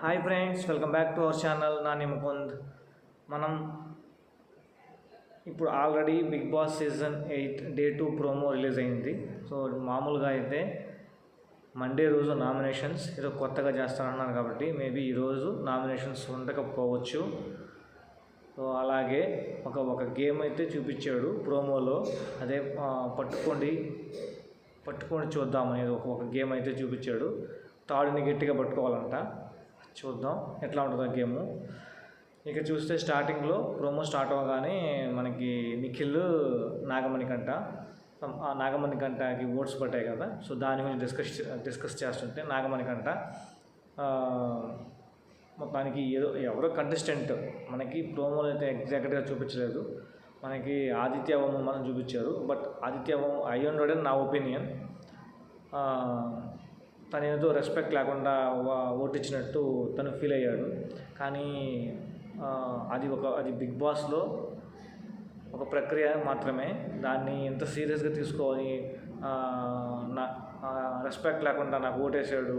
Hi friends, welcome back to our channel Nani Mukund. మనం ఇప్పుడు already big boss season 8 day 2 promo release అయింది. So మామూలుగా అయితే మండే రోజు నామినేషన్స్ ఏదో కొత్తగా చేస్తానన్నారు కాబట్టి మేబీ ఈరోజు నామినేషన్స్ ఉండకపోవచ్చు. సో అలాగే ఒక గేమ్ అయితే చూపించాడు ప్రోమోలో, అదే పట్టుకొని చూద్దామనేది ఒక గేమ్ అయితే చూపించాడు. తాడుని గట్టిగా పట్టుకోవాలంట. చూద్దాం ఎట్లా ఉంటుందో గేము. ఇక చూస్తే స్టార్టింగ్లో ప్రోమో స్టార్ట్ అవ్వగానే మనకి నిఖిల్ నాగమణికంటకి ఓట్స్ పట్టాయి కదా. సో దాని గురించి డిస్కస్ చేస్తుంటే నాగమణికంట మొత్తానికి ఎవరో కంటెస్టెంట్ మనకి ప్రోమోలో అయితే ఎగ్జాక్ట్గా చూపించలేదు. మనకి ఆదిత్య ఓం మనం చూపించారు, బట్ ఆదిత్య ఓం అయి ఉండడని నా ఒపీనియన్. తను ఏదో రెస్పెక్ట్ లేకుండా ఓటు ఇచ్చినట్టు తను ఫీల్ అయ్యాడు. కానీ అది బిగ్ బాస్లో ఒక ప్రక్రియ మాత్రమే. దాన్ని ఎంత సీరియస్గా తీసుకొని నా రెస్పెక్ట్ లేకుండా నాకు ఓటేసాడు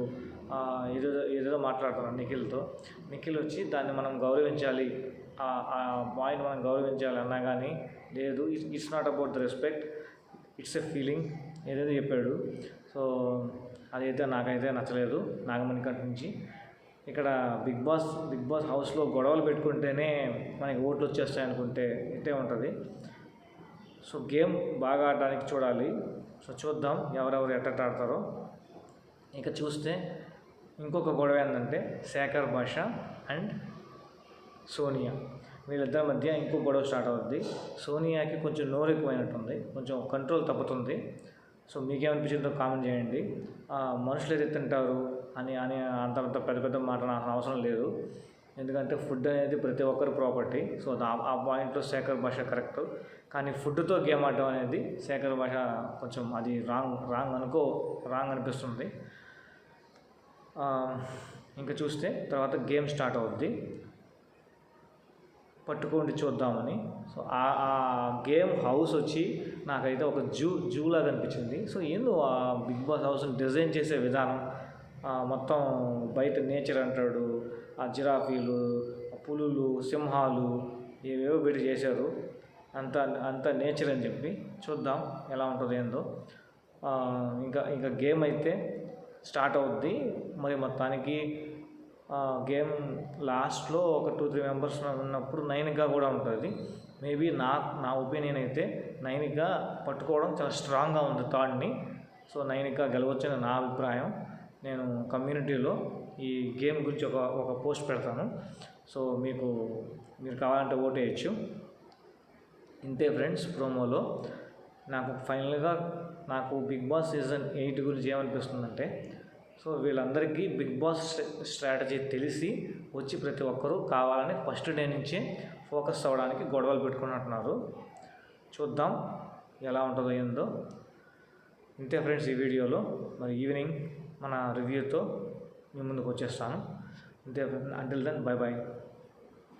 ఏదేదో మాట్లాడుతున్నాను నిఖిల్ వచ్చి దాన్ని మనం గౌరవించాలి, ఆ పాయింట్ మనం గౌరవించాలి అన్నా కానీ లేదు, it's not about the respect, it's a feeling ఏదైతే చెప్పాడు. సో అదైతే నాకైతే నచ్చలేదు నాగమణికంట నుంచి. ఇక్కడ బిగ్ బాస్ హౌస్లో గొడవలు పెట్టుకుంటేనే మనకి ఓట్లు వచ్చేస్తాయి అనుకుంటే ఇట్టే ఉంటుంది. సో గేమ్ బాగా ఆడడానికి చూడాలి. సో చూద్దాం ఎవరెవరు ఎట్ట ఆడతారో. ఇక చూస్తే ఇంకొక గొడవ ఏంటంటే శేఖర్ భాష అండ్ సోనియా, వీళ్ళిద్దరి మధ్య ఇంకో గొడవ స్టార్ట్ అవుద్ది. సోనియాకి కొంచెం నోరు ఎక్కువైనట్టుంది, కొంచెం కంట్రోల్ తప్పుతుంది. సో మీకేమనిపించిందో కామెంట్ చేయండి. మనుషులు ఏది తింటారు అని అంత పెద్ద మాట నాకు అవసరం లేదు, ఎందుకంటే ఫుడ్ అనేది ప్రతి ఒక్కరి ప్రాపర్టీ. సో ఆ పాయింట్లో శేఖర్ భాష కరెక్ట్. కానీ ఫుడ్తో గేమ్ ఆడడం అనేది శేఖర్ భాష కొంచెం అది రాంగ్ అనిపిస్తుంది. ఇంకా చూస్తే తర్వాత గేమ్ స్టార్ట్ అవుద్ది, పట్టుకోండి చూద్దామని. సో ఆ గేమ్ హౌస్ వచ్చి నాకైతే ఒక జూ లాగా అనిపించింది. సో ఏందో ఆ బిగ్ బాస్ హౌస్ని డిజైన్ చేసే విధానం, మొత్తం బయట నేచర్ అంటాడు, ఆ జిరాఫీలు, పులులు, సింహాలు ఏవేవో పెట్టి చేశారు. అంత నేచర్ అని చెప్పి చూద్దాం ఎలా ఉంటుందో ఏందో. ఇంకా గేమ్ అయితే స్టార్ట్ అవుద్ది. మరి మొత్తానికి గేమ్ లాస్ట్లో ఒక 2-3 మెంబర్స్ ఉన్నప్పుడు నైనికా కూడా ఉంటుంది. మేబీ నా ఒపీనియన్ అయితే నైనికా పట్టుకోవడం చాలా స్ట్రాంగ్గా ఉంది థాట్ని. సో నైనికా గెలవచ్చని నా అభిప్రాయం. నేను కమ్యూనిటీలో ఈ గేమ్ గురించి ఒక పోస్ట్ పెడతాను. సో మీరు కావాలంటే ఓటు వేయచ్చు. ఇంతే ఫ్రెండ్స్ ప్రోమోలో. నాకు ఫైనల్గా బిగ్ బాస్ సీజన్ 8 గురించి ఏమనిపిస్తుందంటే, సో వీళ్ళందరికీ బిగ్ బాస్ స్ట్రాటజీ తెలిసి వచ్చి ప్రతి ఒక్కరూ కావాలని ఫస్ట్ డే నుంచే ఫోకస్ అవ్వడానికి గొడవలు పెట్టుకున్నట్టున్నారు. చూద్దాం ఎలా ఉంటుందో ఏందో. ఇంతే ఫ్రెండ్స్ ఈ వీడియోలో. మరి ఈవినింగ్ మన రివ్యూతో మీ ముందుకు వచ్చేస్తాను. ఇంతే. Until then bye bye.